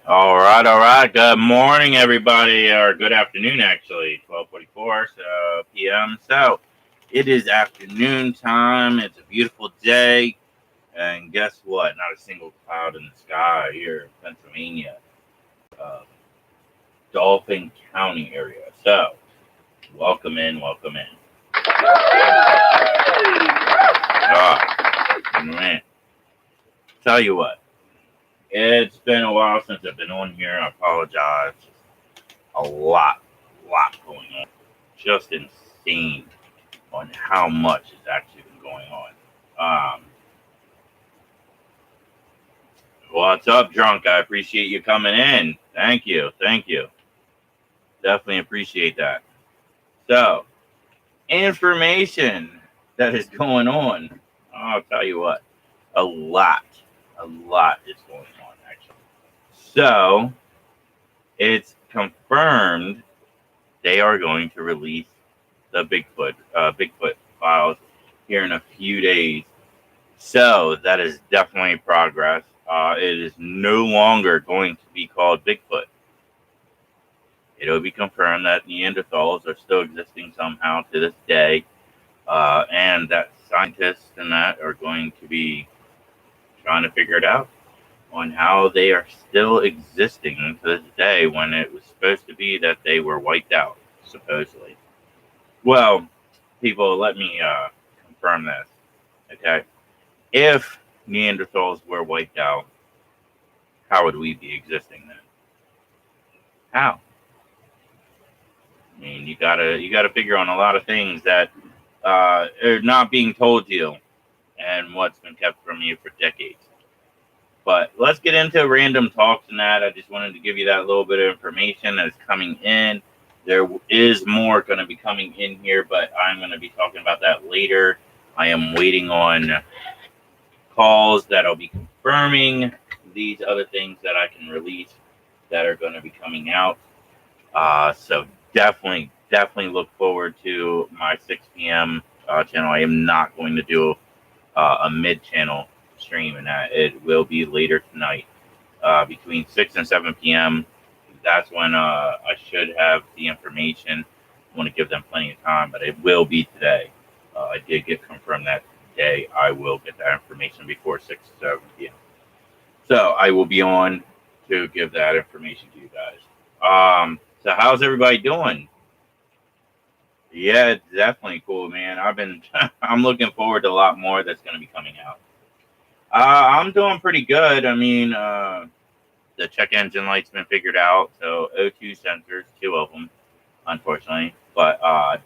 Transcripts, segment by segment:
All right. Good morning, everybody, or good afternoon, actually. 12:44 p.m. So it is afternoon time. It's a beautiful day, and guess what? Not a single cloud in the sky here in Pennsylvania, uh, Dauphin County area. So welcome in, welcome in. Man, tell you what, it's been a while since I've been on here. I apologize. A lot going on. Just insane on how much has actually been going on. Um, what's up, drunk? I appreciate you coming in. Thank you. Thank you. Definitely appreciate that. So, information that is going on. I'll tell you what, a lot, a lot is going on, actually. So, it's confirmed they are going to release the Bigfoot files here in a few days. So that is definitely progress. It is no longer going to be called Bigfoot. It'll be confirmed that Neanderthals are still existing somehow to this day, and that scientists and that are going to be trying to figure it out on how they are still existing to this day when it was supposed to be that they were wiped out, supposedly. Well, people, let me confirm this, okay? If Neanderthals were wiped out, how would we be existing then? How? I mean, you gotta figure on a lot of things that are not being told to you, and what's been kept from you for decades. But let's get into random talks and that. I just wanted to give you that little bit of information that is coming in. There is more going to be coming in here, but I'm going to be talking about that later. I am waiting on calls that'll be confirming these other things that I can release that are going to be coming out. So definitely look forward to my 6 p.m. Channel. I am not going to do a mid-channel stream, and that it will be later tonight, between 6 and 7 p.m. That's when I should have the information. I want to give them plenty of time, but it will be today. I did get confirmed that today I will get that information before 6 to 7 p.m. So I will be on to give that information to you guys. So how's everybody doing? Yeah, it's definitely cool, man. I'm looking forward to a lot more that's going to be coming out. I'm doing pretty good. I mean, the check engine light's been figured out, so O2 sensors, two of them, unfortunately, but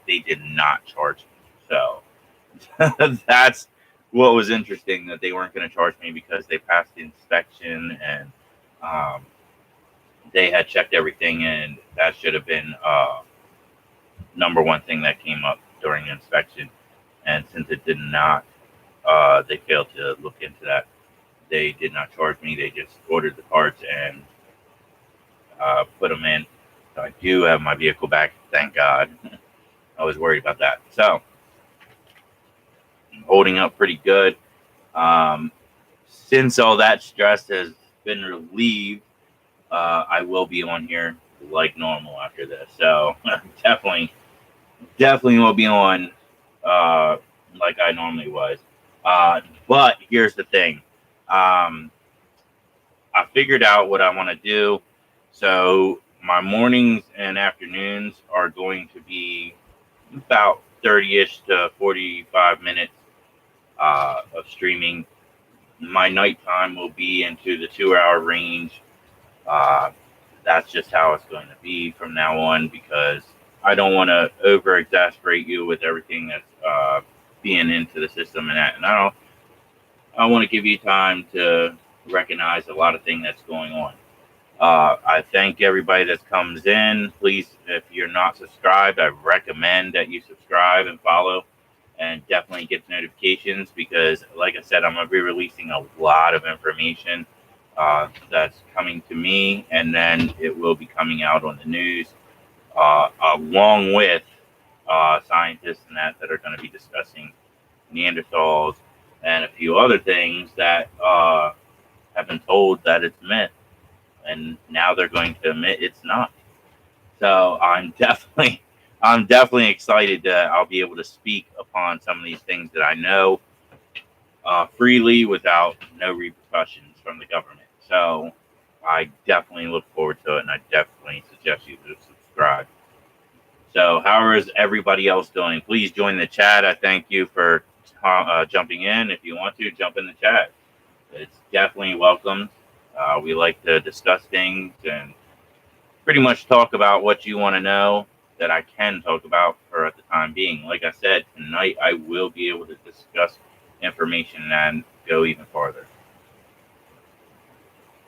they did not charge me. So that's what was interesting, that they weren't going to charge me because they passed the inspection and um, they had checked everything, and that should have been number one thing that came up during the inspection. And since it did not, they failed to look into that. They did not charge me. They just ordered the parts and put them in. So I do have my vehicle back, thank God. I was worried about that. So I'm holding up pretty good. Since all that stress has been relieved, I will be on here like normal after this. So definitely will be on like I normally was. But here's the thing. Um, I figured out what I want to do. So my mornings and afternoons are going to be about 30-ish to 45 minutes of streaming. My nighttime will be into the 2 hour range. Uh, that's just how it's going to be from now on, because I don't want to over exasperate you with everything that's being into the system and that. And I want to give you time to recognize a lot of things that's going on. I thank everybody that comes in. Please, if you're not subscribed, I recommend that you subscribe and follow, and definitely get notifications, because, like I said, I'm going to be releasing a lot of information that's coming to me, and then it will be coming out on the news, along with scientists and that are going to be discussing Neanderthals and a few other things that have been told that it's myth. and now they're going to admit it's not. So I'm definitely excited that I'll be able to speak upon some of these things that I know freely without no repercussions from the government. So I definitely look forward to it, and I definitely suggest you to subscribe. So how is everybody else doing? Please join the chat. I thank you for jumping in. If you want to, jump in the chat. It's definitely welcome. We like to discuss things and pretty much talk about what you want to know that I can talk about for at the time being. Like I said, tonight I will be able to discuss information and go even farther.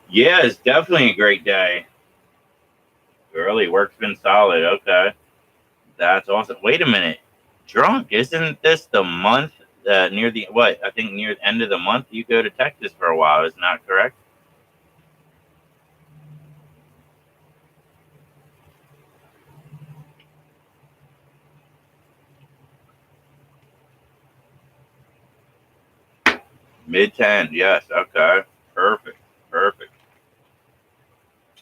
Yeah, it's definitely a great day. Early work's been solid. Okay. That's awesome. Wait a minute. Drunk, isn't this the month near the what? I think near the end of the month you go to Texas for a while, isn't that correct? Mid-10, yes. Okay. Perfect. Perfect.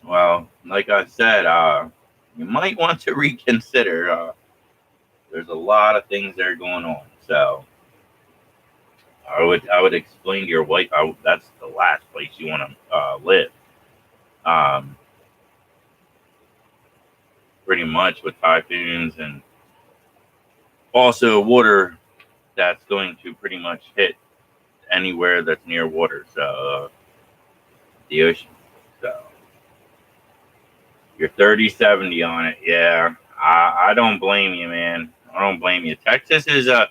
Well, like I said, you might want to reconsider. There's a lot of things that are going on. So I would explain to your wife that's the last place you want to live. Um, Pretty much with typhoons and also water that's going to pretty much hit anywhere that's near water. So the ocean. So you're 30-70 on it. Yeah, I don't blame you, man. I don't blame you. Texas is a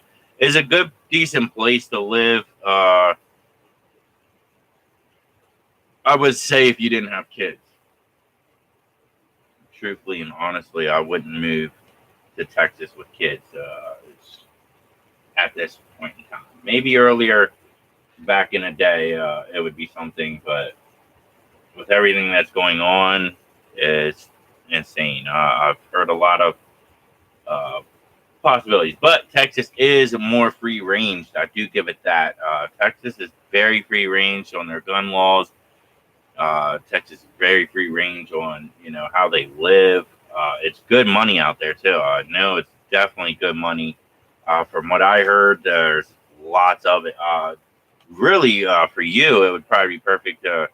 good, decent place to live. I would say if you didn't have kids. Truthfully and honestly, I wouldn't move to Texas with kids. At this point in time, maybe earlier back in the day, it would be something, but with everything that's going on, it's insane. I've heard a lot of uh, possibilities, but Texas is more free range. I do give it that. Texas is very free range on their gun laws. Texas is very free range on how they live. It's good money out there too. I know it's definitely good money. From what I heard, there's lots of it. Really, for you, it would probably be perfect to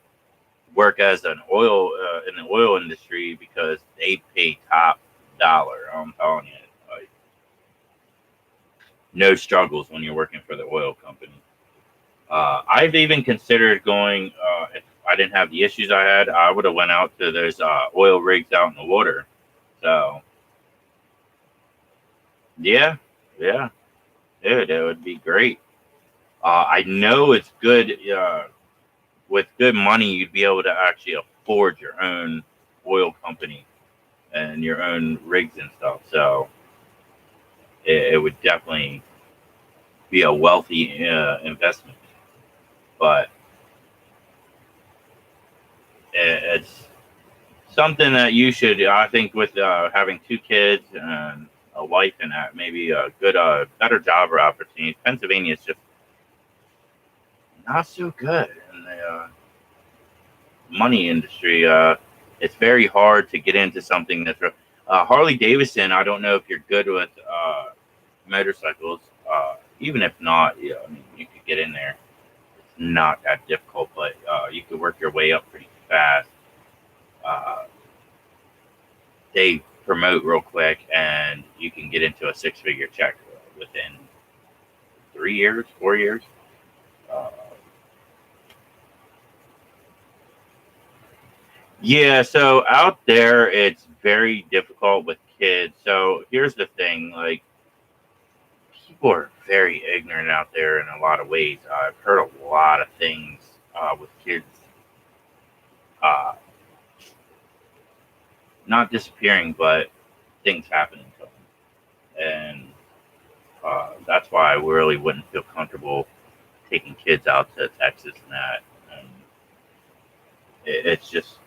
work as an oil in the oil industry because they pay top dollar. I'm telling you, like, no struggles when you're working for the oil company. I've even considered going. If I didn't have the issues I had, I would have went out to those oil rigs out in the water. So yeah, yeah, dude, it would be great. I know it's good. With good money, you'd be able to actually afford your own oil company and your own rigs and stuff. So it would definitely be a wealthy investment. But it's something that you should, I think, with having two kids and a wife and that, maybe a good, better job or opportunity. Pennsylvania is just not so good in the money industry. It's very hard to get into something that's Harley Davidson. I don't know if you're good with motorcycles. Even if not, yeah, I mean, you could get in there. It's not that difficult, but you could work your way up pretty fast. They promote real quick, and you can get into a six-figure check within 3 years, 4 years. Yeah, so out there, it's very difficult with kids. So here's the thing, like, people are very ignorant out there in a lot of ways. I've heard a lot of things with kids uh, not disappearing, but things happening to them. And that's why I really wouldn't feel comfortable taking kids out to Texas and that. And it's just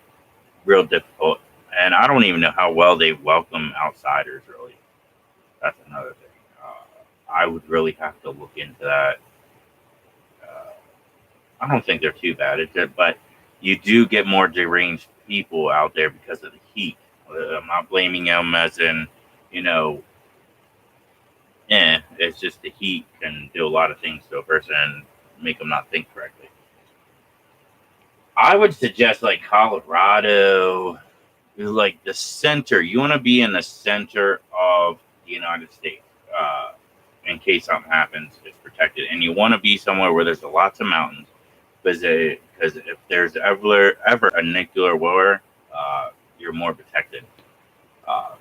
real difficult. And I don't even know how well they welcome outsiders, really. That's another thing. I would really have to look into that. I don't think they're too bad, but you do get more deranged people out there because of the heat. I'm not blaming them as in, you know, it's just the heat can do a lot of things to a person and make them not think correctly. I would suggest like Colorado, like the center. You want to be in the center of the United States. In case something happens, it's protected. And you want to be somewhere where there's lots of mountains, because if there's ever a nuclear war, you're more protected. Uh,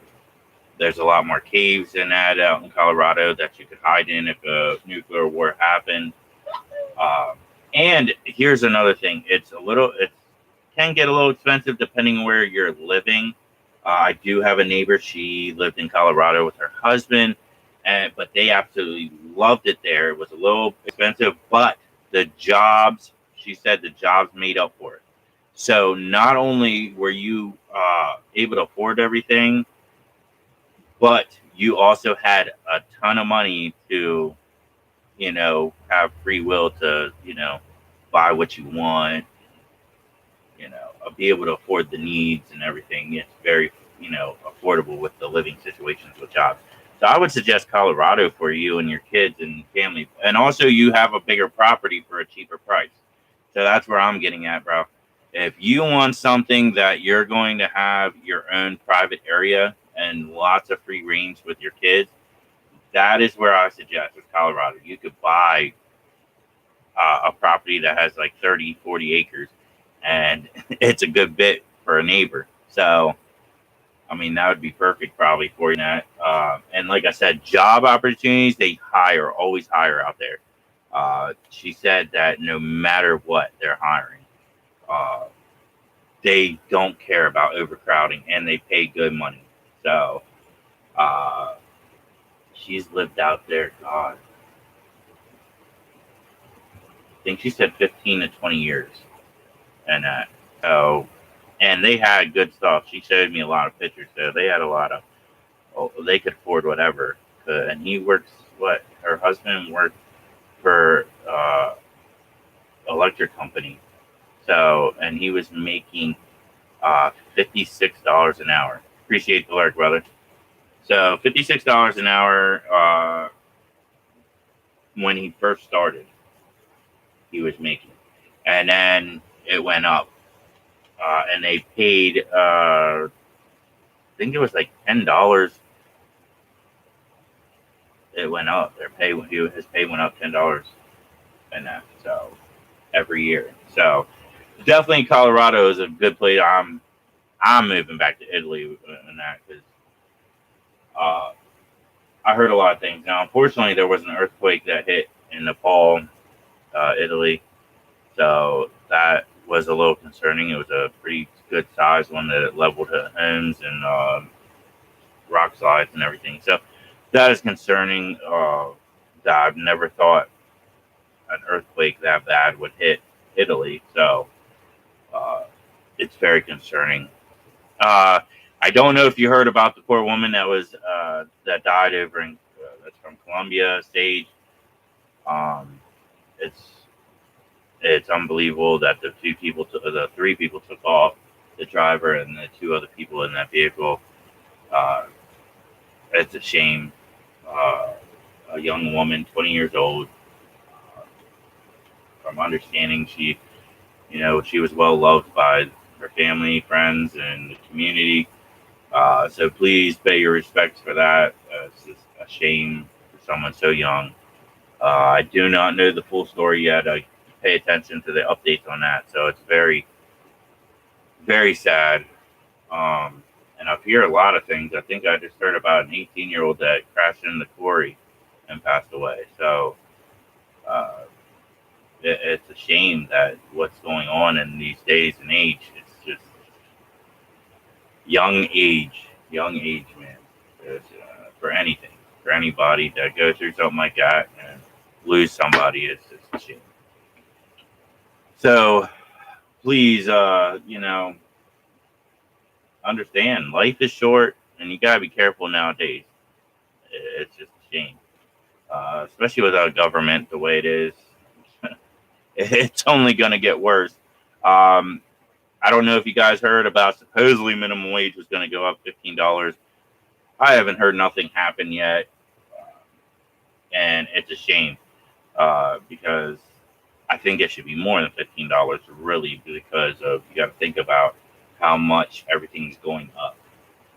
there's a lot more caves in that out in Colorado that you could hide in if a nuclear war happened. And here's another thing: it can get a little expensive depending on where you're living. I do have a neighbor. She lived in Colorado with her husband, but they absolutely loved it there. It was a little expensive, but she said the jobs made up for it. So not only were you able to afford everything, but you also had a ton of money to, have free will to, buy what you want, be able to afford the needs and everything. It's very, affordable with the living situations with jobs. So I would suggest Colorado for you and your kids and family. And also you have a bigger property for a cheaper price. So that's where I'm getting at, bro. If you want something that you're going to have your own private area and lots of free range with your kids, that is where I suggest with Colorado. You could buy a property that has like 30, 40 acres, and it's a good bit for a neighbor. So, I mean, that would be perfect probably for you. And like I said, job opportunities, they always hire out there. She said that no matter what, they're hiring. They don't care about overcrowding, and they pay good money. So, she's lived out there, God, I think she said 15 to 20 years. And and they had good stuff. She showed me a lot of pictures there. They had a lot of, they could afford whatever. And he works, her husband worked for electric company. So, and he was making $56 an hour. Appreciate the work, brother. So $56 an hour when he first started, he was making. And then it went up. And they paid, I think it was like $10. It went up. His pay went up $10, and that so every year. So definitely Colorado is a good place. I'm moving back to Italy in that because I heard a lot of things. Now, unfortunately, there was an earthquake that hit in Nepal, Italy, so that was a little concerning. It was a pretty good size one that leveled homes and rock slides and everything. So that is concerning. That I've never thought an earthquake that bad would hit Italy. So it's very concerning. I don't know if you heard about the poor woman that died over in that's from Colombia stage. It's unbelievable that the three people took off, the driver and the two other people in that vehicle. It's a shame. A young woman, 20 years old. From understanding, she was well loved by her family, friends, and the community. So please pay your respects for that. It's just a shame for someone so young. I do not know the full story yet. I pay attention to the updates on that. So it's very, very sad. And I hear a lot of things. I think I just heard about an 18-year-old that crashed in the quarry and passed away. So it's a shame that what's going on in these days and age. It's just young age, man. It's, for anything, for anybody that goes through something like that and lose somebody, it's just a shame. So please, understand life is short and you gotta be careful nowadays. It's just a shame, especially with our government the way it is. It's only gonna get worse. I I don't know if you guys heard about supposedly minimum wage was going to go up $15. I haven't heard nothing happen yet, and it's a shame because I think it should be more than $15 really, because of, you got to think about how much everything's going up.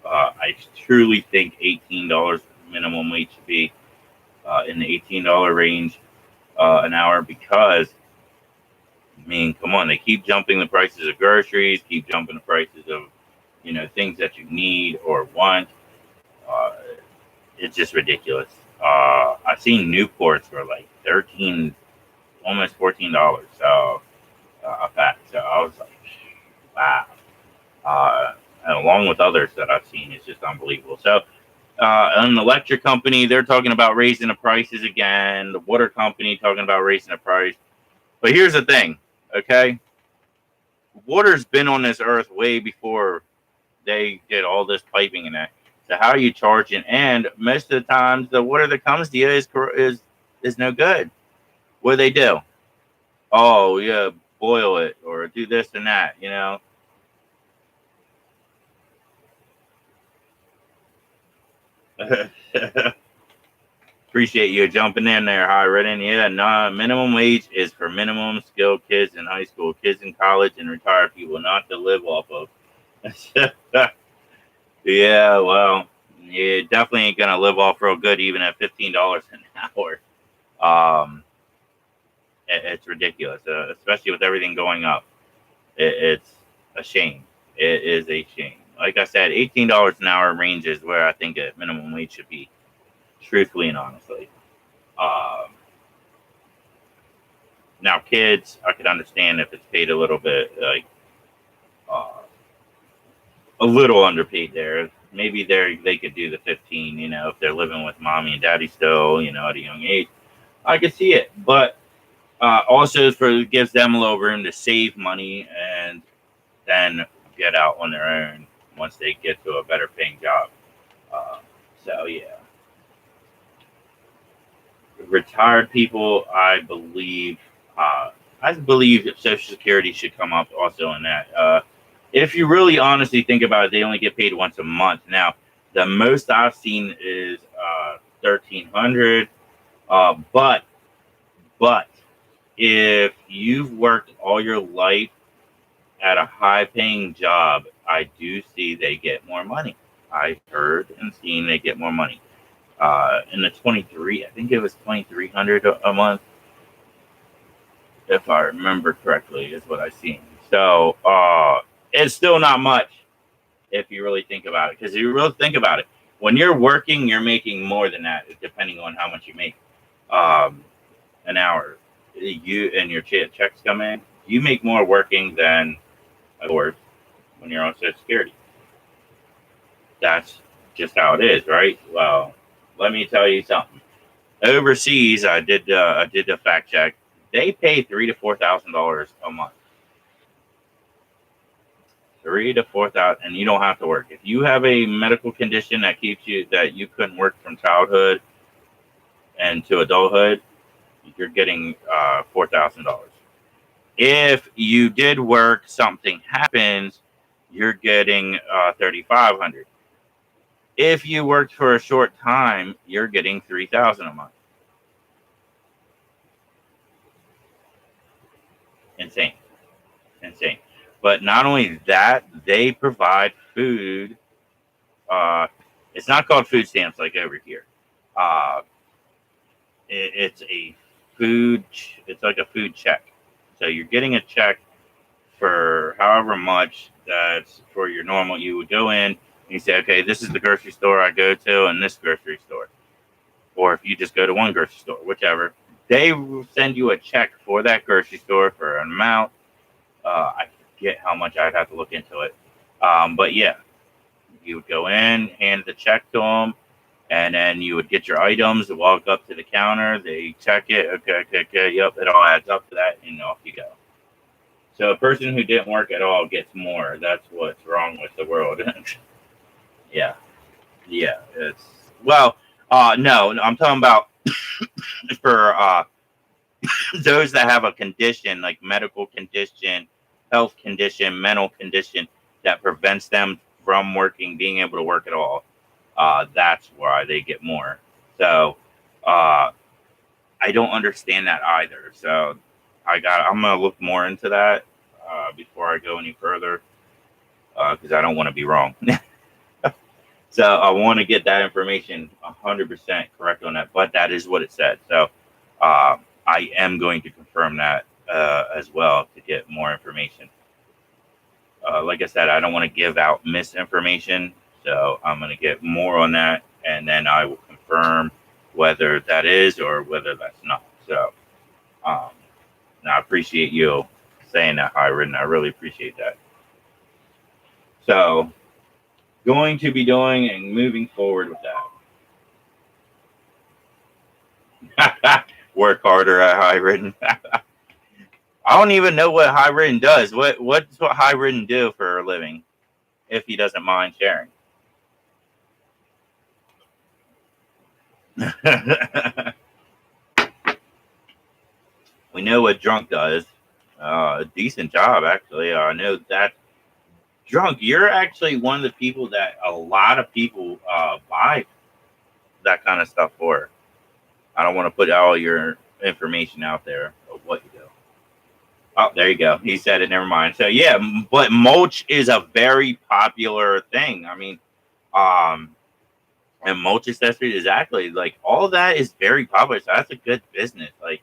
I truly think $18 minimum wage should be in the $18 range an hour, because I mean, come on, they keep jumping the prices of groceries, keep jumping the prices of, things that you need or want. Uh, it's just ridiculous. I've seen Newports for like 13, almost $14. So a pack. So I was like, wow. And along with others that I've seen, it's just unbelievable. So an electric company, they're talking about raising the prices again. The water company talking about raising the price. But here's the thing, okay? Water's been on this earth way before they did all this piping and that. So how are you charging? And most of the times, the water that comes to you is no good. What do they do? Oh yeah, boil it or do this and that. Appreciate you jumping in there, High Redden. Yeah, nah, minimum wage is for minimum skilled kids in high school, kids in college, and retired people, not to live off of. Yeah, well, you definitely ain't gonna live off real good even at $15 an hour. Um, it's ridiculous, especially with everything going up. It's a shame. It is a shame. Like I said, $18 an hour range is where I think a minimum wage should be, truthfully and honestly. Um, Now, kids, I could understand if it's paid a little bit, like uh, a little underpaid there. Maybe they could do the 15, if they're living with mommy and daddy still, at a young age. I could see it, but also gives them a little room to save money and then get out on their own once they get to a better paying job. So yeah, retired people, I believe that Social Security should come up also in that. If you really honestly think about it, they only get paid once a month. Now, the most I've seen is 1,300. But if you've worked all your life at a high-paying job, I do see they get more money. I heard and seen they get more money. In the 23, I think it was 2,300 a month, if I remember correctly, is what I've seen. So it's still not much if you really think about it. Because if you really think about it, when you're working, you're making more than that, depending on how much you make an hour. You and your checks come in, you make more working than, of course, when you're on Social Security. That's just how it is, right? Well, let me tell you something. Overseas, I did a fact check. They pay $3,000 to $4,000 a month. 3,000 to 4,000, and you don't have to work. If you have a medical condition that you couldn't work from childhood and to adulthood, you're getting $4,000. If you did work, something happens, you're getting 3,500. If you worked for a short time, you're getting 3,000 a month. Insane. But not only that, they provide food. It's not called food stamps like over here. It's a food. It's like a food check. So you're getting a check for however much that's for your normal. You would go in and you say, okay, this is the grocery store I go to, and this grocery store. Or if you just go to one grocery store, whichever, they will send you a check for that grocery store for an amount. I forget how much. I'd have to look into it. But yeah, you would go in, hand the check to them, and then you would get your items, walk up to the counter, they check it. Okay, yep, it all adds up to that, and off you go. So a person who didn't work at all gets more. That's what's wrong with the world. Yeah. It's no, I'm talking about for those that have a condition, like medical condition, health condition, mental condition that prevents them from working, being able to work at all. That's why they get more. So I don't understand that either. So I'm gonna look more into that before I go any further because I don't want to be wrong. So I want to get that information 100% correct on that, but that is what it said. So I am going to confirm that as well to get more information. Like I said, I don't want to give out misinformation, so I'm going to get more on that, and then I will confirm whether that is or whether that's not. So I appreciate you saying that, Hiron. I really appreciate that. So going to be doing and moving forward with that. Work harder at Hiron. I don't even know what Hiron does. What's what Hiron do for a living, if he doesn't mind sharing? We know what Drunk does. A decent job, actually. I know that. Drunk, you're actually one of the people that a lot of people buy that kind of stuff for. I don't want to put all your information out there of what you do. Oh, there you go. He said it. Never mind. So yeah, but mulch is a very popular thing. I mean, and mulch accessories, exactly. Like all that is very popular. So that's a good business. Like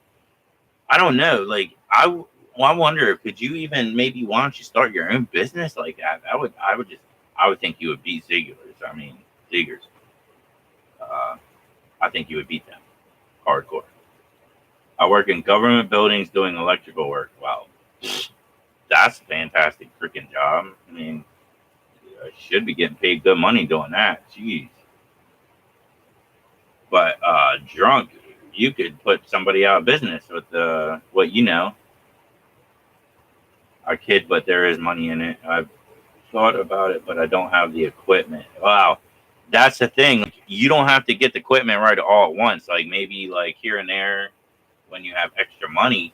I don't know. Like I wonder, could you even maybe why don't you start your own business like that? I would think you would beat Ziegler's. I mean, Ziegler's. I think you would beat them hardcore. I work in government buildings doing electrical work. Wow, that's a fantastic freaking job. I mean, I should be getting paid good money doing that. Jeez. But Drunk, you could put somebody out of business with what you know. I kid, but there is money in it. I've thought about it, but I don't have the equipment. Wow, that's the thing. You don't have to get the equipment right all at once. Like maybe like here and there, when you have extra money,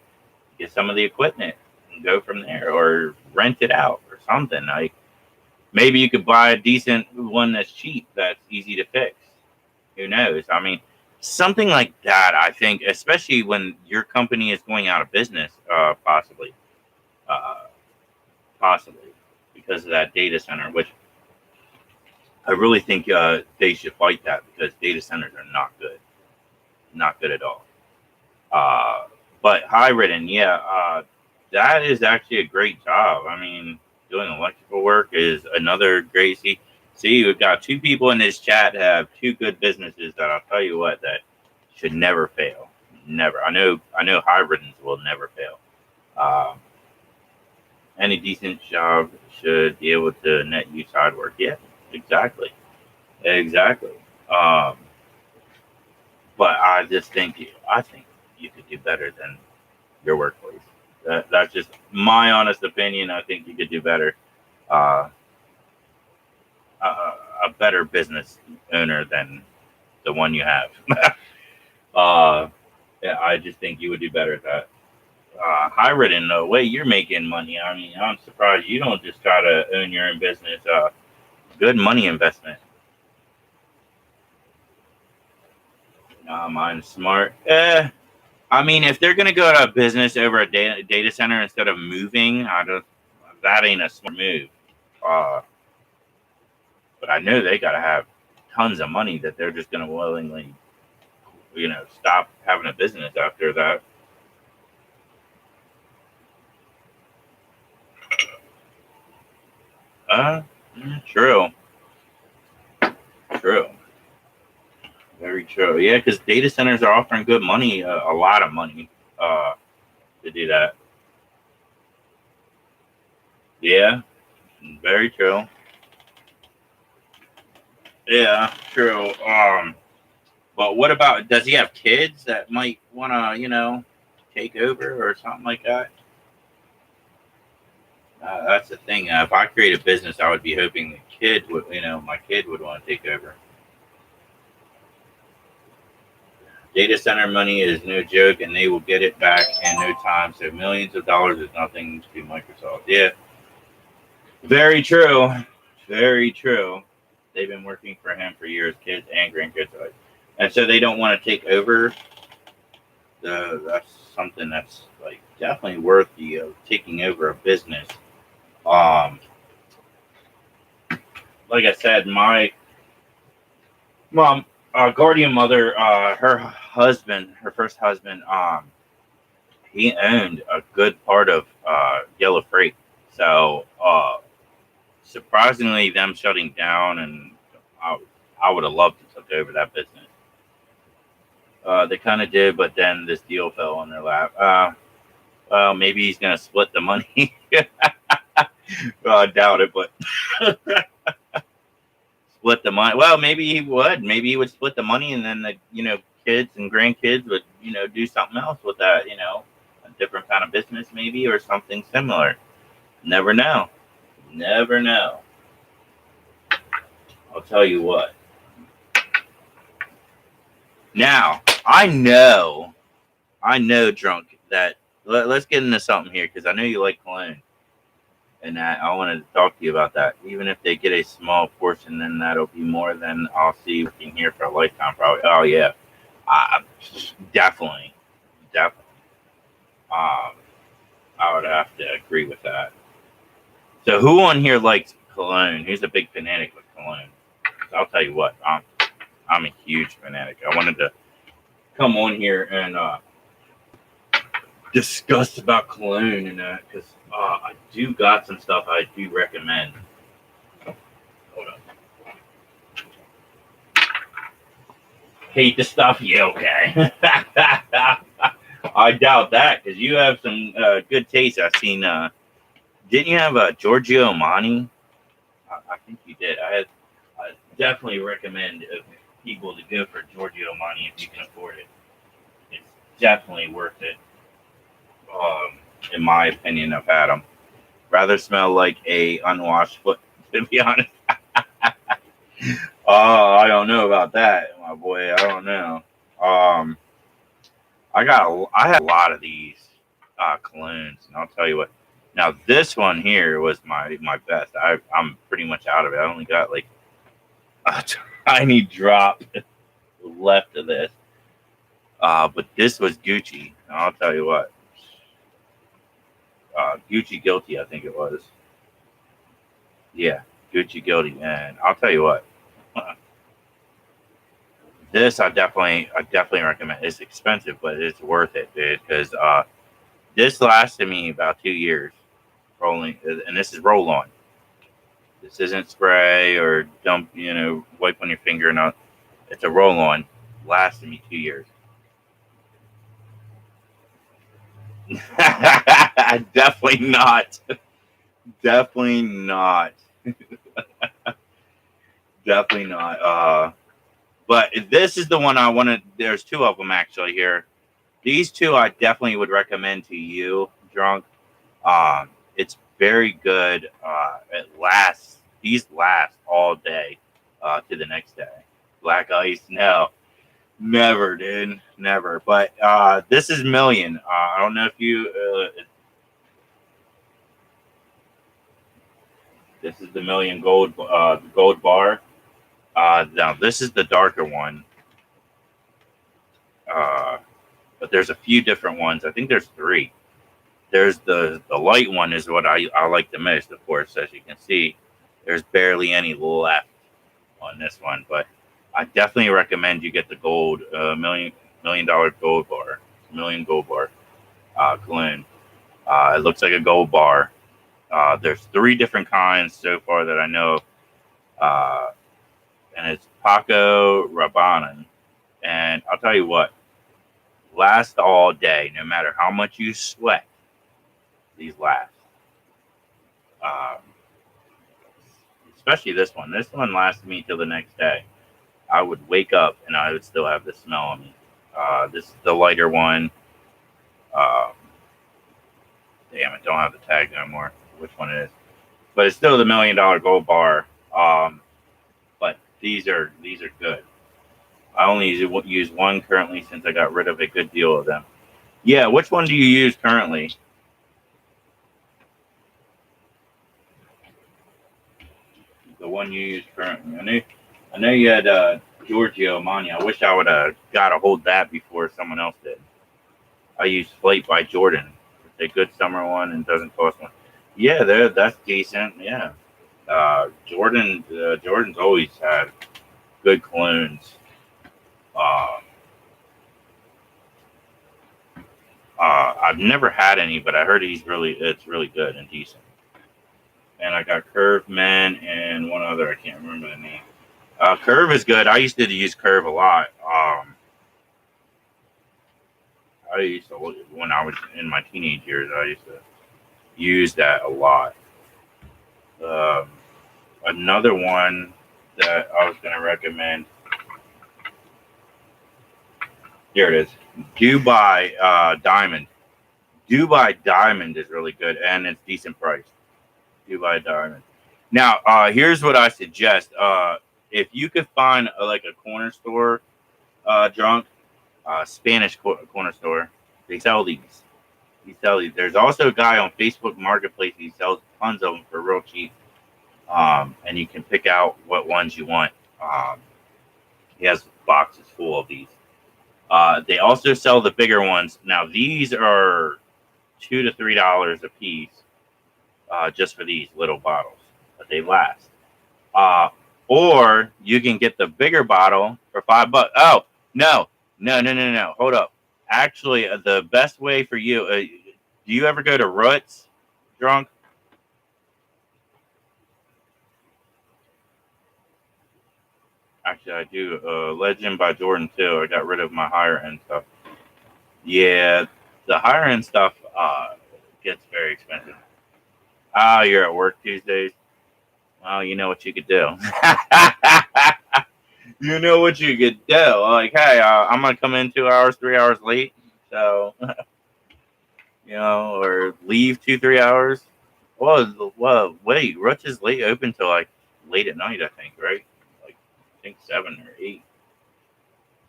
get some of the equipment and go from there, or rent it out or something. Like maybe you could buy a decent one that's cheap, that's easy to fix. Who knows? I mean, something like that. I think, especially when your company is going out of business, uh, possibly because of that data center, which I really think they should fight that because data centers are not good at all. But high written, yeah, that is actually a great job. I mean, doing electrical work is another great. See, we've got two people in this chat that have two good businesses that I'll tell you what that should never fail. Never. I know high writtens will never fail. Um, any decent job should be able to net you side work. Yeah, exactly. Exactly. Um, but I think you could do better than your workplace. That's just my honest opinion. I think you could do better. Uh, a better business owner than the one you have. Yeah, I just think you would do better at that. High written, the way you're making money, I mean, I'm surprised you don't just try to own your own business. Good money investment. Mine's smart. I mean, if they're gonna go out of business over a data center instead of moving, that ain't a smart move. Uh, but I know they gotta have tons of money that they're just gonna willingly, stop having a business after that. Uh, True, true, very true. Yeah, because data centers are offering good money, a lot of money, uh, to do that. Yeah, very true. Yeah, true. But what about? Does he have kids that might want to, take over or something like that? That's the thing. If I create a business, I would be hoping the kid would, my kid would want to take over. Data center money is no joke, and they will get it back in no time. So millions of dollars is nothing to Microsoft. Yeah, very true. Very true. They've been working for him for years, kids and grandkids. And so they don't want to take over. That's something that's like definitely worthy of taking over a business. Um, like I said, my mom, guardian mother, her first husband, he owned a good part of Yellow Freight. So surprisingly, them shutting down, and I would have loved to take over that business. They kind of did, but then this deal fell on their lap. Well, maybe he's gonna split the money. Well, I doubt it, but split the money. Well, maybe he would. Maybe he would split the money, and then the kids and grandkids would do something else with that. A different kind of business, maybe, or something similar. Never know. Never know. I'll tell you what. Now, I know, drunk, that let's get into something here because I know you like cologne, and I want to talk to you about that. Even if they get a small portion, then that'll be more than I'll see working here for a lifetime, probably. Oh yeah, definitely. I would have to agree with that. So, who on here likes cologne? Who's a big fanatic with cologne? I'll tell you what, I'm a huge fanatic. I wanted to come on here and discuss about cologne and that because I do got some stuff I do recommend. Hold on. Hate the stuff? Yeah, okay. I doubt that because you have some good taste. I've seen. Didn't you have a Giorgio Armani? I think you did. I definitely recommend people to go for Giorgio Armani if you can afford it. It's definitely worth it. In my opinion, I've had them. Rather smell like a unwashed foot, to be honest. I don't know about that, my boy. I don't know. I had a lot of these colognes, and I'll tell you what. Now this one here was my best. I'm pretty much out of it. I only got like a tiny drop left of this. But this was Gucci. And I'll tell you what. Gucci Guilty, I think it was. Yeah, Gucci Guilty, man. I'll tell you what. This I definitely recommend. It's expensive, but it's worth it, dude. Because this lasted me about 2 years rolling, and this is roll on. This isn't spray or dump, wipe on your finger. And all. It's a roll on. Lasted me 2 years. Definitely not. Definitely not. Definitely not. But this is the one I wanted. There's two of them actually here. These two I definitely would recommend to you, drunk. It's very good. It lasts. These last all day to the next day. Black Ice, no, never, dude, never. But this is Million. I don't know if you. This is the Million gold bar. Now this is the darker one. But there's a few different ones. I think there's 3. There's the light one is what I like the most, of course, as you can see. There's barely any left on this one, but I definitely recommend you get the gold $1 million gold bar, Million gold bar cologne. It looks like a gold bar. There's 3 different kinds so far that I know of, and it's Paco Rabanne. And I'll tell you what, last all day, no matter how much you sweat. These last. Especially this one. This one lasted me till the next day. I would wake up and I would still have the smell on me. This is the lighter one. Damn it, don't have the tag no more. Which one it is? But it's still the $1 million gold bar. But these are good. I only use one currently since I got rid of a good deal of them. Yeah, which one do you use currently? The one you use currently. I know you had Giorgio Armani. I wish I would have got a hold of that before someone else did. I use Slate by Jordan. It's a good summer one and doesn't cost one. Yeah, that's decent. Yeah, Jordan's always had good colognes. Uh, I've never had any, but I heard it's really good and decent. And I got Curve Men and one other, I can't remember the name. Curve is good. I used to use Curve a lot. I used to, when I was in my teenage years, I used to use that a lot. Um, Another one that I was going to recommend. Here it is. Dubai Diamond. Dubai Diamond is really good and it's decent price. Dubai Diamond. Now, here's what I suggest. If you could find like a corner store drunk, Spanish corner store, they sell these. There's also a guy on Facebook Marketplace. He sells tons of them for real cheap. And you can pick out what ones you want. He has boxes full of these. They also sell the bigger ones. Now these are $2 to $3 a piece, just for these little bottles, but they last. Or you can get the bigger bottle for $5. Oh no! Hold up. Actually, the best way for you. Do you ever go to Ruts drunk? Actually, I do. Legend by Jordan too. I got rid of my higher end stuff. Yeah, the higher end stuff gets very expensive. Oh, you're at work Tuesdays. Well, you know what you could do. You know what you could do. Like, hey, I'm gonna come in 2 hours, 3 hours late. So, or leave 2, 3 hours. Well, wait, Rutch is late open till like late at night, I think, right? Like, I think 7 or 8.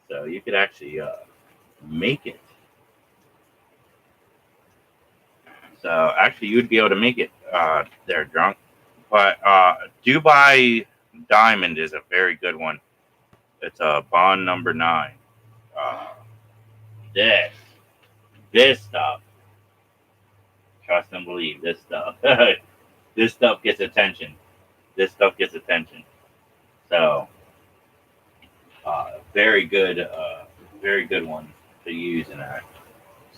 So you could actually make it. So actually, you'd be able to make it there drunk. But Dubai Diamond is a very good one. It's a Bond number 9. Uh, this stuff, trust and believe, this stuff, this stuff gets attention. So, very good one to use in that.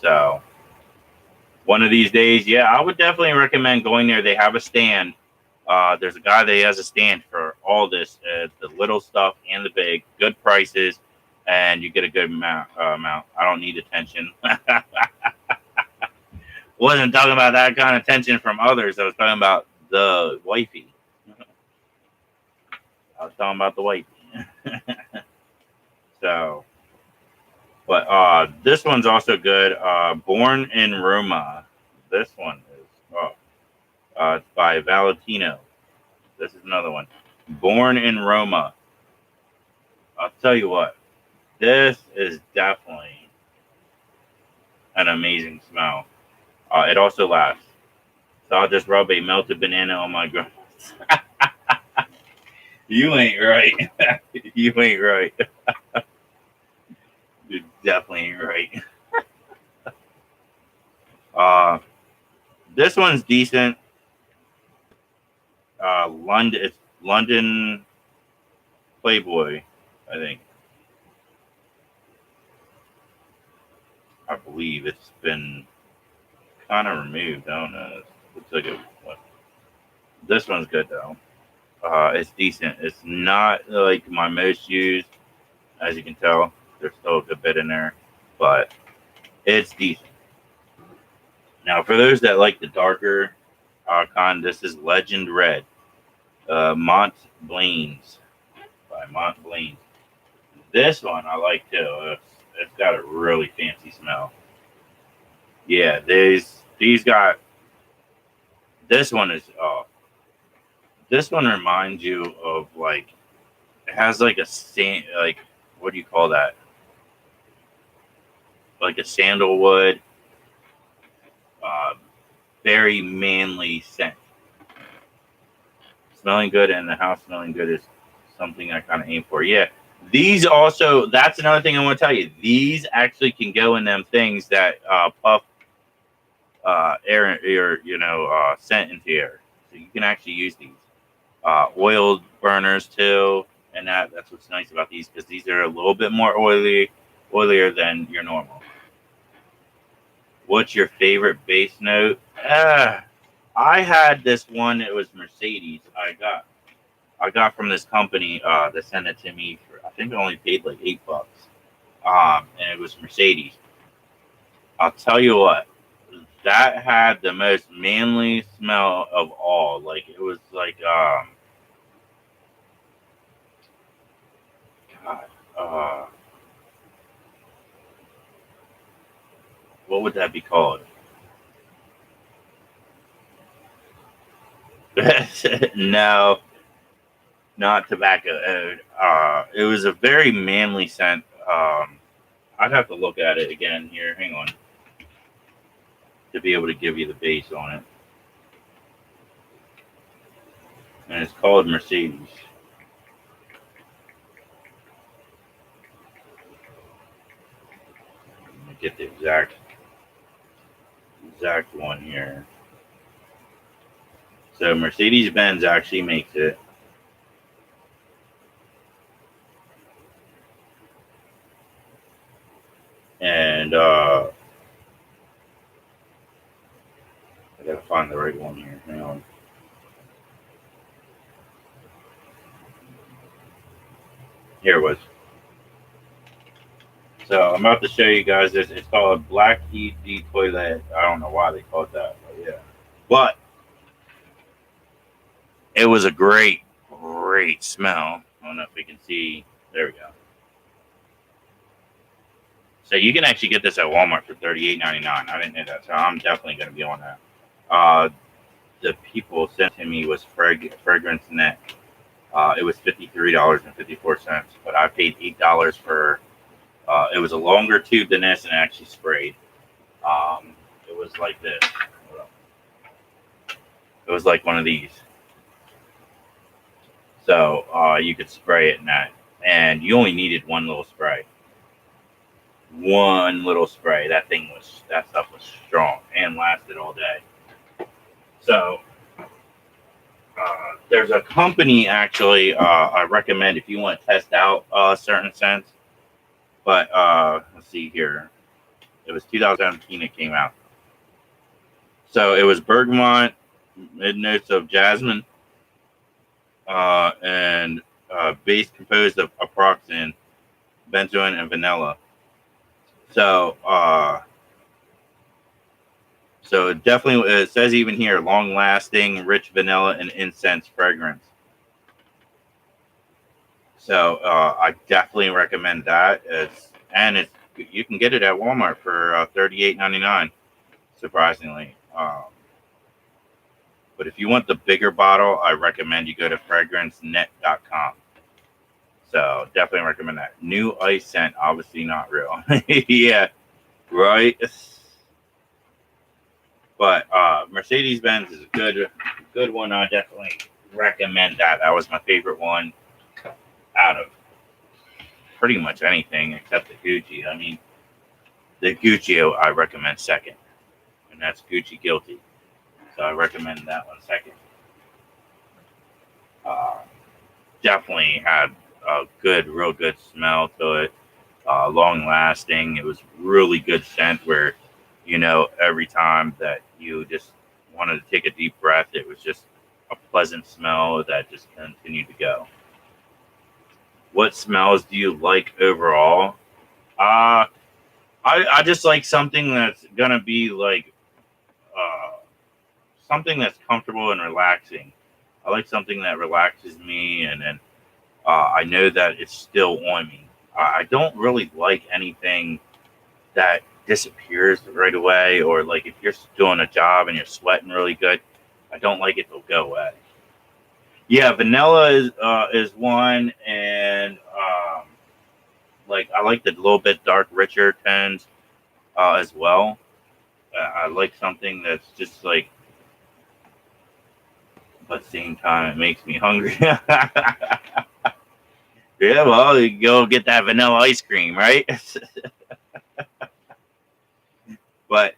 So, one of these days, yeah, I would definitely recommend going there. They have a stand. There's a guy that has a stand for all this, the little stuff and the big, good prices, and you get a good amount. I don't need attention. Wasn't talking about that kind of attention from others. I was talking about the wifey. I was talking about the wifey. So, but this one's also good. Born in Roma. This one is it's by Valentino. This is another one. Born in Roma. I'll tell you what. This is definitely an amazing smell. It also lasts. So I'll just rub a melted banana on my garments. You ain't right. You ain't right. You definitely ain't right. This one's decent. It's London Playboy, I think. I believe it's been kind of removed. I don't know. Looks like it. This one's good though. It's decent. It's not like my most used, as you can tell. There's still a good bit in there, but it's decent. Now, for those that like the darker kind, this is Legend Red, Mont Blains by Mont Blains. This one I like too. It's got a really fancy smell. Yeah, these got. This one is. This one reminds you of like. It has like a sand, like what do you call that? Like a sandalwood, uh, very manly scent. Smelling good and the house smelling good is something I kind of aim for. Yeah. These also, that's another thing I want to tell you. These actually can go in them things that puff air or scent into air. So you can actually use these. Oiled burners too, and that's what's nice about these, because these are a little bit more oilier than your normal. What's your favorite bass note? I had this one. It was Mercedes. I got from this company that sent it to me for, I think I only paid like $8. And it was Mercedes. I'll tell you what, that had the most manly smell of all. Like it was like God, what would that be called? No, not tobacco. It was a very manly scent. I'd have to look at it again here. Hang on, to be able to give you the base on it. And it's called Mercedes. Let me get the exact one here. So Mercedes-Benz actually makes it. And I gotta find the right one here. Hang on. Here it was. So I'm about to show you guys this. It's called Black ED Toilet. I don't know why they call it that, but yeah. But it was a great smell. I don't know if we can see. There we go. So you can actually get this at Walmart for $38.99. I didn't know that, so I'm definitely going to be on that. The people sent to me was Fragrance Net. It was $53.54, but I paid $8 for. It was a longer tube than this, and it actually sprayed. It was like this. It was like one of these. So you could spray it in that, and you only needed one little spray. One little spray. That stuff was strong and lasted all day. So there's a company actually I recommend if you want to test out certain scents. But let's see here. It was 2017 it came out. So it was bergamot, mid notes of jasmine, and base composed of aproxin, benzoin, and vanilla. So definitely, it says even here, long-lasting, rich vanilla and incense fragrance. So I definitely recommend that. You can get it at Walmart for $38.99. Surprisingly, but if you want the bigger bottle, I recommend you go to fragrancenet.com. So definitely recommend that. New ice scent, obviously not real. Yeah, right. But Mercedes-Benz is a good one. I definitely recommend that. That was my favorite one out of pretty much anything except the Gucci. I mean, the Gucci I recommend second, and that's Gucci Guilty. So I recommend that one second. Definitely had a real good smell to it. Long lasting. It was really good scent where, every time that you just wanted to take a deep breath, it was just a pleasant smell that just continued to go. What smells do you like overall? I just like something that's gonna be like something that's comfortable and relaxing. I like something that relaxes me, and then I know that it's still on me. I don't really like anything that disappears right away, or like if you're doing a job and you're sweating really good, I don't like it to go away. Yeah, vanilla is one, and I like the little bit dark, richer tones as well. I like something that's just like, but at the same time, it makes me hungry. Yeah, well, you go get that vanilla ice cream, right? But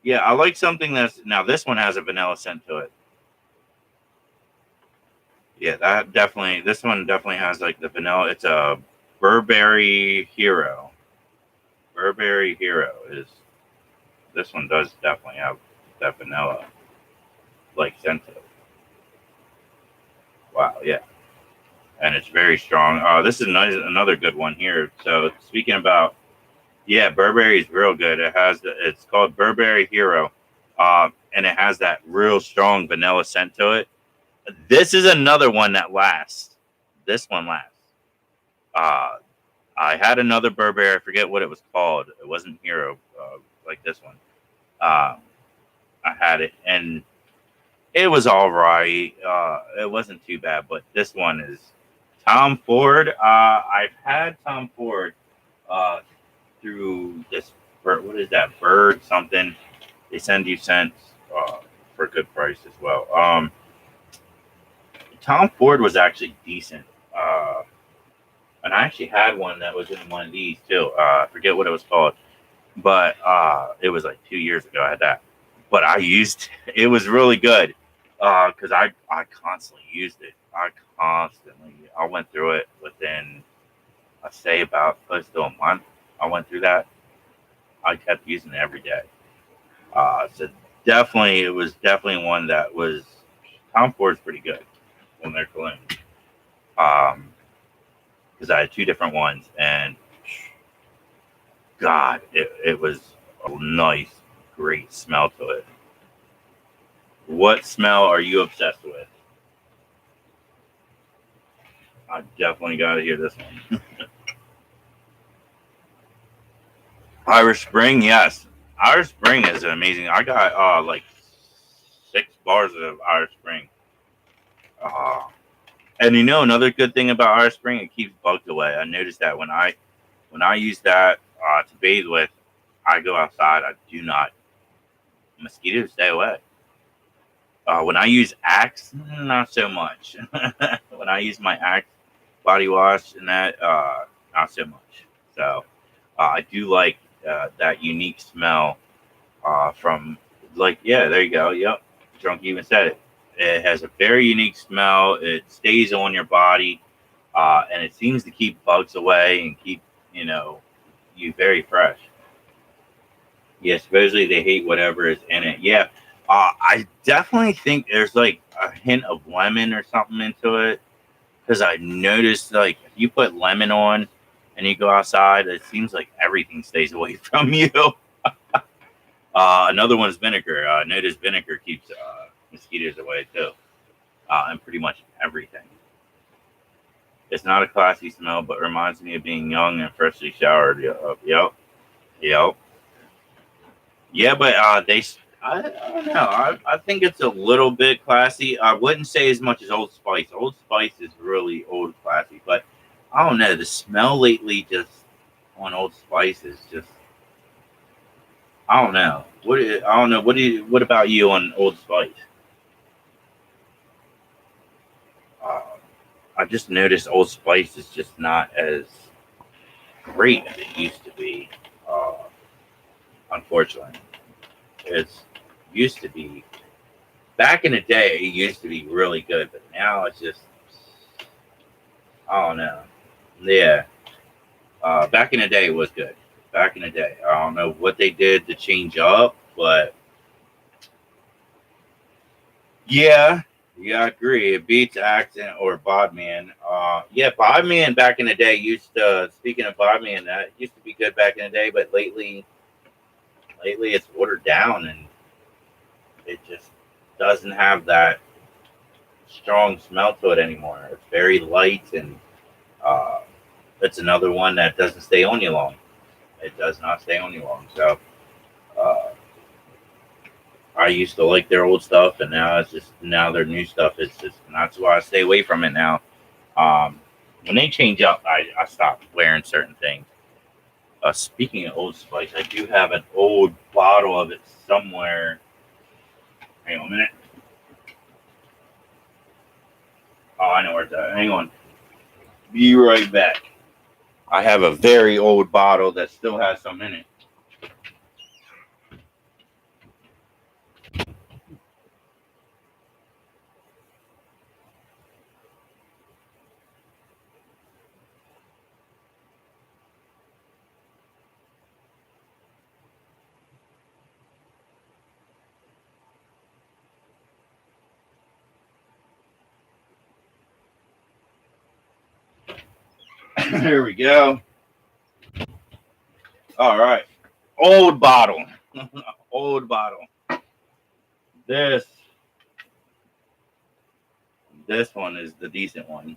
yeah, I like something that's now this one has a vanilla scent to it. Yeah, that definitely. This one definitely has like the vanilla. It's a Burberry Hero. Burberry Hero is this one does definitely have that vanilla like scent to it. Wow, yeah, and it's very strong. This is nice, another good one here. So speaking about, yeah, Burberry is real good. It's called Burberry Hero, and it has that real strong vanilla scent to it. This is another one that lasts. This one lasts. Uh, I had another Burberry. I forget what it was called. It wasn't Hero like this one. Uh, I had it, and it was all right. It wasn't too bad, but this one is Tom Ford. I've had Tom Ford uh, through this. What is that? Bird something. They send you scents for a good price as well. Tom Ford was actually decent. And I actually had one that was in one of these too. I forget what it was called, but it was like 2 years ago. I had that, but I used it was really good because I constantly used it. I went through it within I say about close to a month. I went through that. I kept using it every day. So definitely, it was definitely one that was Tom Ford's pretty good when they're cologne. Because I had two different ones, and God, it was a nice, great smell to it. What smell are you obsessed with? I definitely got to hear this one. Irish Spring, yes. Irish Spring is amazing. I got like 6 bars of Irish Spring. Uh, and you know another good thing about Irish Spring, it keeps bugs away. I noticed that when I use that to bathe with, I go outside. I do not mosquitoes stay away. When I use Axe, not so much. When I use my Axe body wash and that, not so much. So I do like that unique smell from like yeah, there you go. Yep, Drunk even said it. It has a very unique smell. It stays on your body, and it seems to keep bugs away and keep you know you very fresh. Yeah, supposedly they hate whatever is in it. Yeah, I definitely think there's like a hint of lemon or something into it because I noticed like if you put lemon on and you go outside, it seems like everything stays away from you. Another one is vinegar. I noticed vinegar keeps mosquitoes away too, and pretty much everything. It's not a classy smell, but reminds me of being young and freshly showered. Yep, yep. Yeah, but I don't know. I think it's a little bit classy. I wouldn't say as much as Old Spice. Old Spice is really old classy, but I don't know. The smell lately just on Old Spice is just I don't know. I don't know. What about you on Old Spice? Uh, I just noticed Old Spice is just not as great as it used to be. Uh, Unfortunately, it's used to be back in the day. It used to be really good, but now it's just I don't know. Yeah, back in the day it was good. Back in the day, I don't know what they did to change up, but yeah, yeah, I agree. It beats Accent or Bodman. Yeah, Bodman back in the day used to. Speaking of Bodman, that used to be good back in the day, but lately it's watered down and it just doesn't have that strong smell to it anymore. It's very light and uh, it's another one that doesn't stay on you long. It does not stay on you long. So uh, I used to like their old stuff, and now it's just now their new stuff is just that's why I stay away from it now. Um, When they change up, I stop wearing certain things. Speaking of Old Spice, I do have an old bottle of it somewhere. Hang on a minute. Oh, I know where it's at. Hang on. Be right back. I have a very old bottle that still has some in it. There we go. All right. Old bottle. Old bottle. This one is the decent one.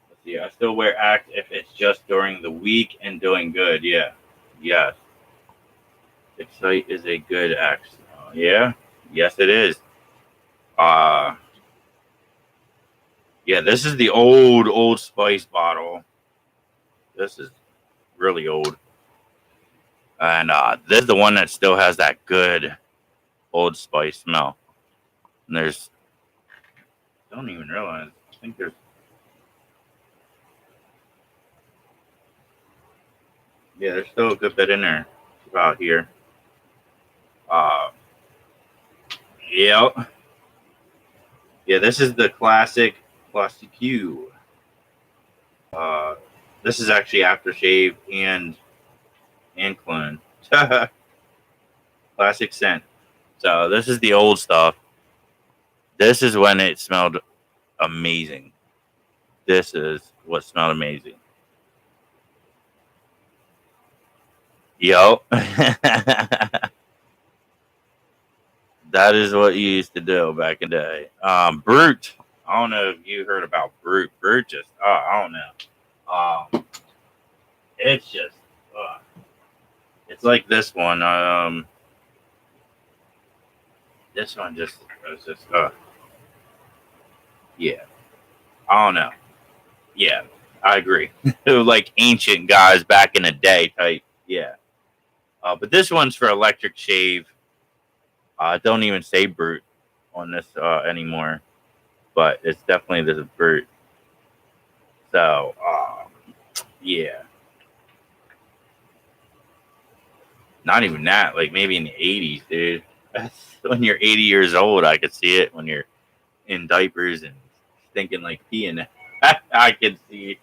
Let's see. I still wear Axe if it's just during the week and doing good. Yeah. Yes. Excite is a good Axe. Yeah. Yes, it is. Yeah, this is the old Spice bottle. This is really old. And this is the one that still has that good Old Spice smell. And there's, don't even realize, I think there's, yeah, there's still a good bit in there. About here. Yep. Yeah, this is the classic Plastic Q. This is actually aftershave and clone. Classic scent. So this is the old stuff. This is when it smelled amazing. This is what smelled amazing. Yo. That is what you used to do back in the day. Brute. I don't know if you heard about Brute. Brute just, I don't know. It's just, it's like this one. This one just, it's just, yeah. I don't know. Yeah, I agree. Like ancient guys back in the day type. Yeah. But this one's for electric shave. Don't even say Brute on this anymore, but it's definitely this Brute. So, yeah. Not even that. Like maybe in the 80s, dude. That's when you're 80 years old. I could see it when you're in diapers and stinking like peeing. I could see.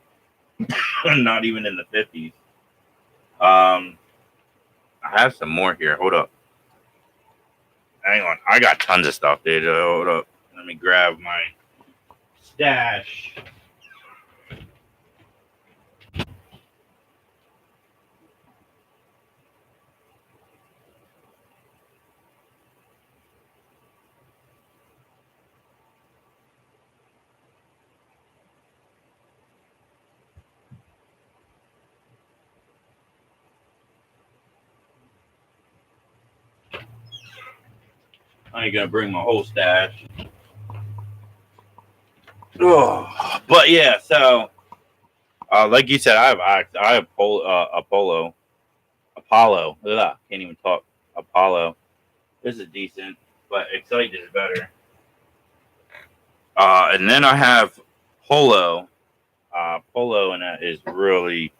Not even in the 50s. I have some more here. Hold up. Hang on. I got tons of stuff, dude. Hold up. Let me grab my stash. I ain't gonna bring my whole stash. Oh, but yeah, so like you said, I have Apollo. Ugh, can't even talk. Apollo. This is decent, but Excite is better. And then I have Polo. Polo, and that is really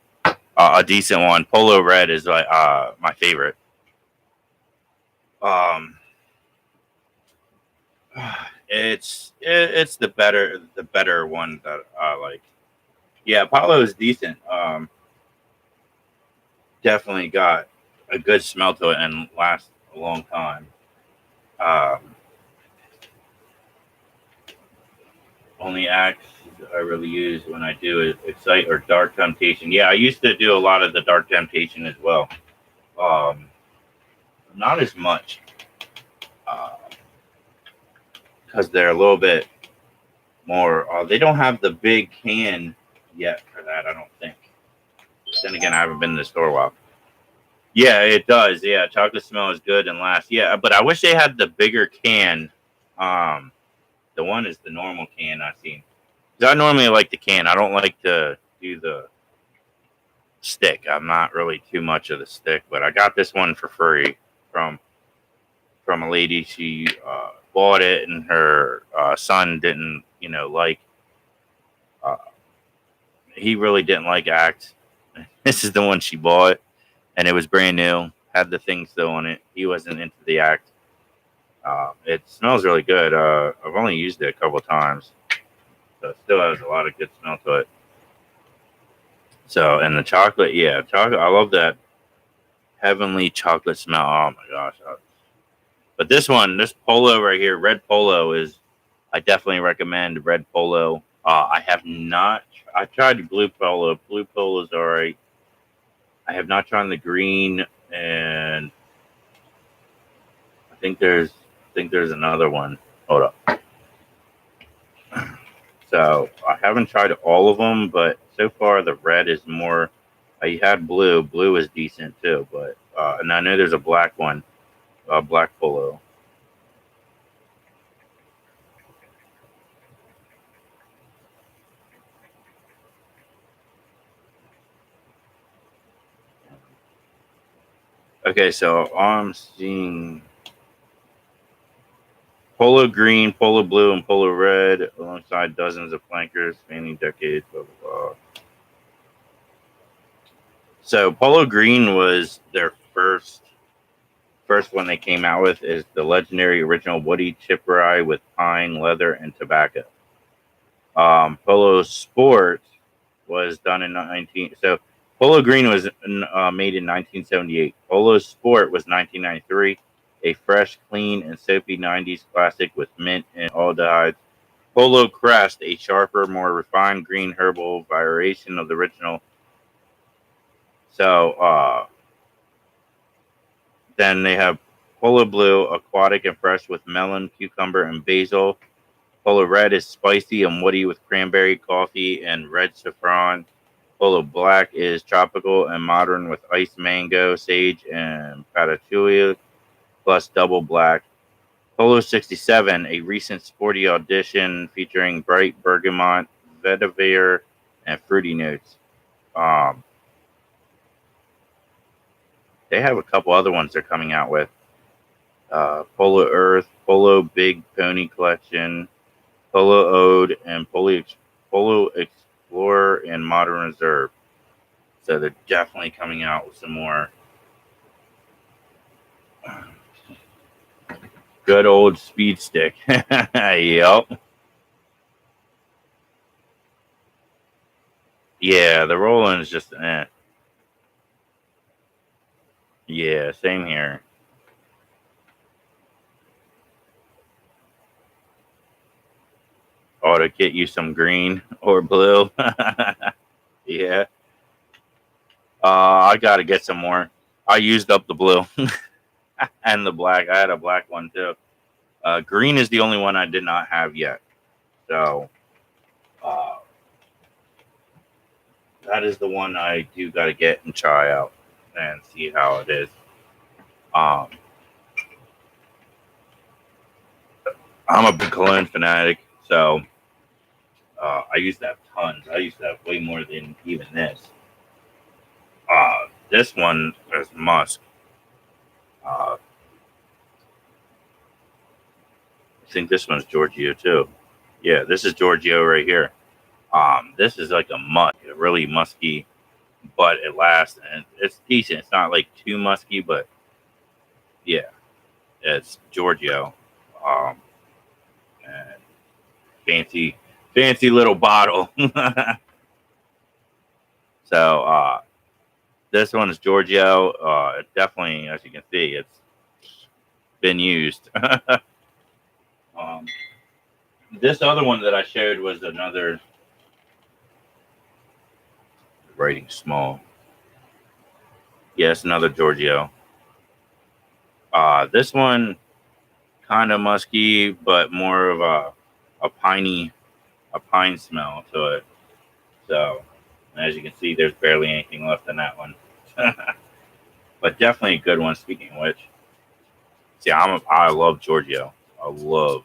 a decent one. Polo Red is like my favorite. It's the better one that I like. Yeah, Apollo is decent. Definitely got a good smell to it and lasts a long time. Um, only Axe I really use when I do is Excite or Dark Temptation. Yeah, I used to do a lot of the Dark Temptation as well. Not as much because they're a little bit more. They don't have the big can yet for that, I don't think. Then again, I haven't been in the store a while. Yeah, it does. Yeah, chocolate smell is good and lasts. Yeah, but I wish they had the bigger can. The one is the normal can I've seen. I normally like the can. I don't like to do the stick. I'm not really too much of the stick, but I got this one for free from a lady. She bought it, and her son didn't, like. Uh, he really didn't like Axe. This is the one she bought, and it was brand new. Had the thing still on it. He wasn't into the Axe. It smells really good. I've only used it a couple times, so it still has a lot of good smell to it. So, and the chocolate, yeah, chocolate. I love that heavenly chocolate smell. Oh my gosh! But this Polo right here, Red Polo, is. I definitely recommend Red Polo. I have not. I tried Blue Polo. Blue Polo is alright. I have not tried the green, and I think there's another one. Hold up. So I haven't tried all of them, but so far the red is more. I had blue. Blue is decent too, but and I know there's a black one, black Polo. Okay, so I'm seeing Polo green, Polo blue, and Polo red alongside dozens of flankers spanning decades. Blah, blah, blah. So Polo green was their first one they came out with is the legendary original Woody chip rye with pine, leather, and tobacco. Polo Sport was done in 19. So Polo Green was made in 1978. Polo Sport was 1993. A fresh, clean, and soapy 90s classic with mint and aldehydes. Polo Crest, a sharper, more refined green herbal variation of the original. So then they have Polo Blue, aquatic and fresh with melon, cucumber, and basil. Polo Red is spicy and woody with cranberry, coffee, and red saffron. Polo Black is tropical and modern with iced mango, sage, and patchouli, plus double black. Polo 67, a recent sporty audition featuring bright bergamot, vetiver, and fruity notes. Um, they have a couple other ones they're coming out with. Polo Earth, Polo Big Pony Collection, Polo Ode, and Polo Explorer and Modern Reserve. So they're definitely coming out with some more good old speed stick. Yep. Yeah, the Roland is just Yeah, same here. Ought to get you some green or blue. Yeah. I gotta get some more. I used up the blue and the black. I had a black one too. Green is the only one I did not have yet. So uh, that is the one I do gotta get and try out and see how it is. Um, I'm a big cologne fanatic, so I used to have tons. I used to have way more than even this. This one is musk. I think this one's Giorgio too. Yeah, this is Giorgio right here. This is like a musk, a really musky, but it lasts and it's decent. It's not like too musky, but yeah, it's Giorgio. Um, and fancy, fancy little bottle. So this one is Giorgio. Definitely, as you can see, it's been used. um, this other one that I showed was another writing small. Yes, another Giorgio. This one kind of musky, but more of a pine smell to it. So, as you can see, there's barely anything left in that one. But definitely a good one. Speaking of which, I love Giorgio. I love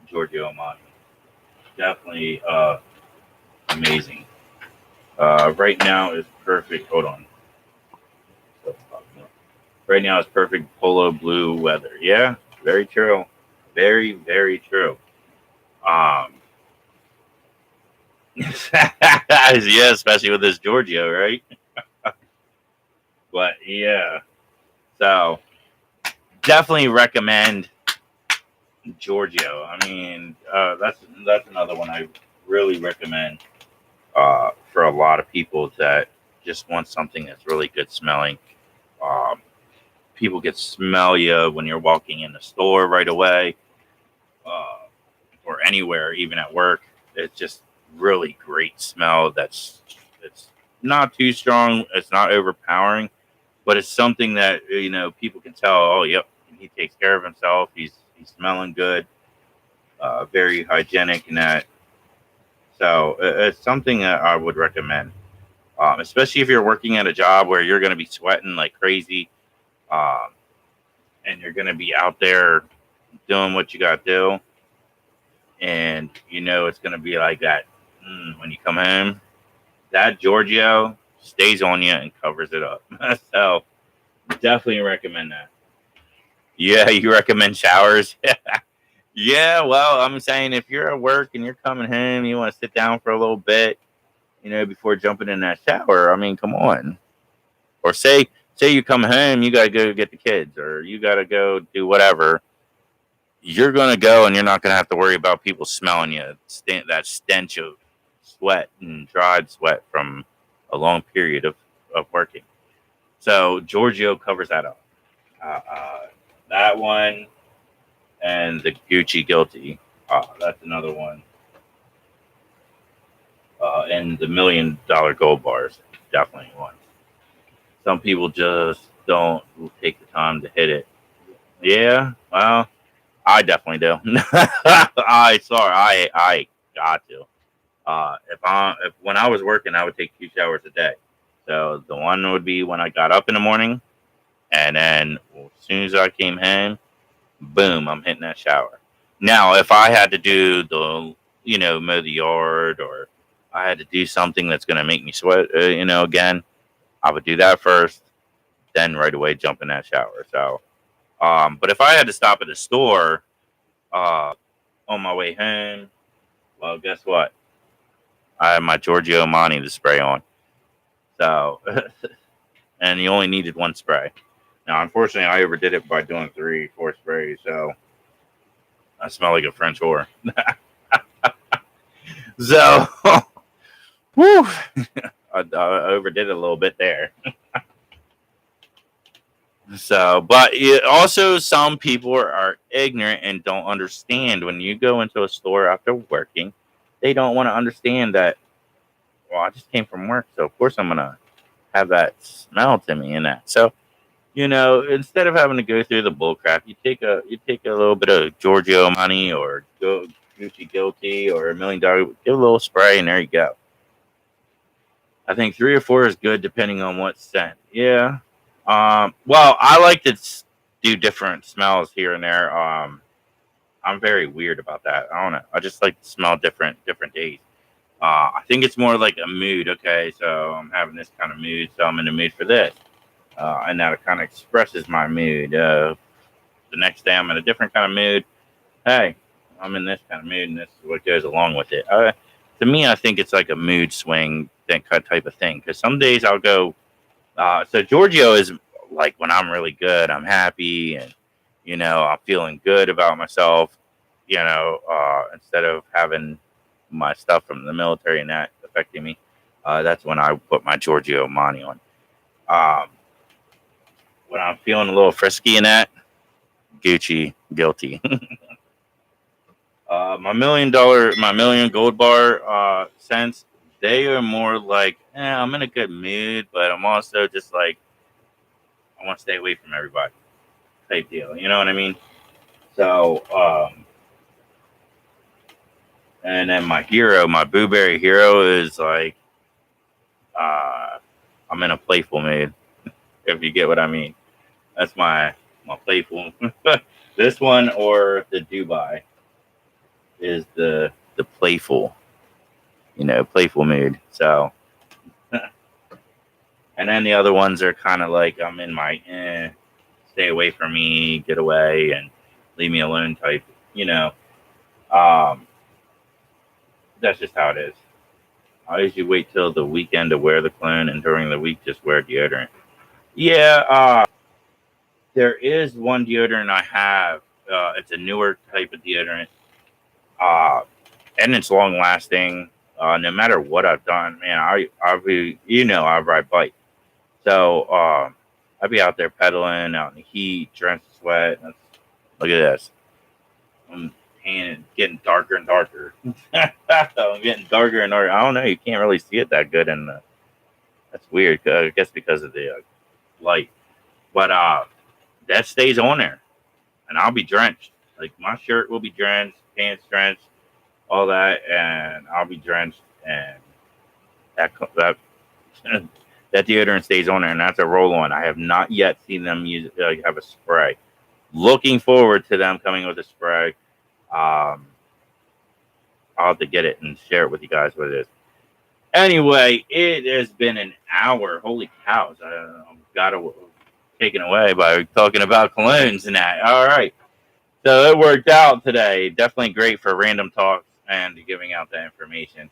Giorgio Armani. definitely amazing. Right now is perfect. Hold on. Right now is perfect polo blue weather. Yeah, very true. Very, very true. Um, yeah, especially with this Giorgio, right? But yeah, so definitely recommend Giorgio. I mean, that's another one I really recommend for a lot of people that just want something that's really good smelling. Um, People can smell you when you're walking in the store right away, uh, or anywhere, even at work. It's just really great smell. It's not too strong. It's not overpowering, but it's something that people can tell. Oh, yep, he takes care of himself. He's smelling good. Very hygienic in that. So it's something that I would recommend, especially if you're working at a job where you're going to be sweating like crazy, um, and you're going to be out there doing what you got to do, and it's going to be like that when you come home. That Giorgio stays on you and covers it up. So definitely recommend that. Yeah, you recommend showers? Yeah, well, I'm saying if you're at work and you're coming home, you want to sit down for a little bit, before jumping in that shower. I mean, come on. Or say you come home, you gotta go get the kids, or you gotta go do whatever. You're gonna go, and you're not gonna have to worry about people smelling you. That stench of sweat and dried sweat from a long period of working. So Giorgio covers that up. That one and the Gucci Guilty. That's another one. And the $1 million gold bars, definitely one. Some people just don't take the time to hit it. Yeah, well, I definitely do. I got to. If when I was working, I would take 2 showers a day. So the one would be when I got up in the morning, and then as soon as I came home, boom, I'm hitting that shower. Now, if I had to do mow the yard, or I had to do something that's going to make me sweat, again, I would do that first, then right away jump in that shower. So, but if I had to stop at the store uh, on my way home, well, guess what? I had my Giorgio Armani to spray on. So, and you only needed one spray. Now, unfortunately, I overdid it by doing 3, 4 sprays. So, I smell like a French whore. So, whew, I overdid it a little bit there. So, but also some people are ignorant and don't understand when you go into a store after working. They don't want to understand that. Well, I just came from work, so of course I'm gonna have that smell to me and that. So, instead of having to go through the bull crap, you take a little bit of Giorgio money, or Gucci Guilty, or $1 million. Give a little spray, and there you go. I think 3 or 4 is good, depending on what scent. Yeah. Well, I like to do different smells here and there. I'm very weird about that. I don't know. I just like to smell different days. I think it's more like a mood. Okay, so I'm having this kind of mood, so I'm in the mood for this, and that kind of expresses my mood. The next day, I'm in a different kind of mood. Hey, I'm in this kind of mood, and this is what goes along with it. To me, I think it's like a mood swing type of thing. Because some days I'll go. So Giorgio is like when I'm really good, I'm happy, and I'm feeling good about myself. Instead of having my stuff from the military and that affecting me, that's when I put my Giorgio Armani on. Um, when I'm feeling a little frisky in that, Gucci Guilty. My million gold bar scents, they are more like, I'm in a good mood, but I'm also just like, I want to stay away from everybody type deal. You know what I mean? So, and then my hero, my Blueberry hero, is like, I'm in a playful mood, if you get what I mean. That's my playful. This one or the Dubai is the the playful mood. So, and then the other ones are kind of like I'm in my stay away from me, get away, and leave me alone type. That's just how it is. I usually wait till the weekend to wear the cologne, and during the week just wear deodorant. Yeah, there is one deodorant I have. It's a newer type of deodorant, and it's long lasting. No matter what I've done, man, I ride bike, so I'd be out there pedaling, out in the heat, drenched in sweat. Look at this. I'm getting darker and darker. I'm getting darker and darker. I don't know. You can't really see it that good, and that's weird. I guess because of the light. But that stays on there, and I'll be drenched. Like my shirt will be drenched, pants drenched, all that, and I'll be drenched, and that that deodorant stays on there, and that's a roll-on. I have not yet seen them have a spray. Looking forward to them coming with a spray. I'll have to get it and share it with you guys what it is. Anyway, it has been an hour. Holy cows! I got taken away by talking about colognes and that. All right, so it worked out today. Definitely great for random talks and giving out that information.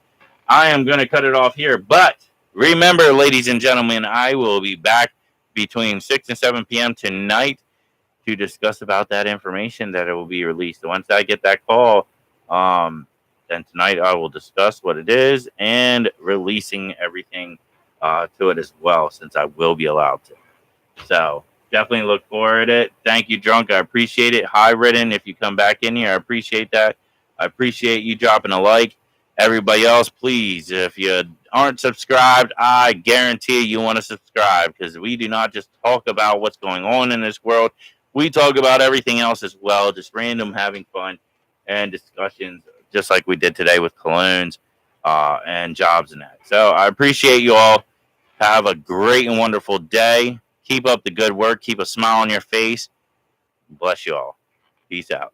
I am going to cut it off here, but remember, ladies and gentlemen, I will be back between 6 and 7 p.m. tonight to discuss about that information that it will be released. Once I get that call, then tonight I will discuss what it is and releasing everything to it as well, since I will be allowed to. So definitely look forward to it. Thank you, Drunk. I appreciate it. Hi, Ridden. If you come back in here, I appreciate that. I appreciate you dropping a like. Everybody else, please, if you aren't subscribed, I guarantee you want to subscribe, because we do not just talk about what's going on in this world. We talk about everything else as well, just random having fun and discussions, just like we did today with colognes and jobs and that. So I appreciate you all. Have a great and wonderful day. Keep up the good work. Keep a smile on your face. Bless you all. Peace out.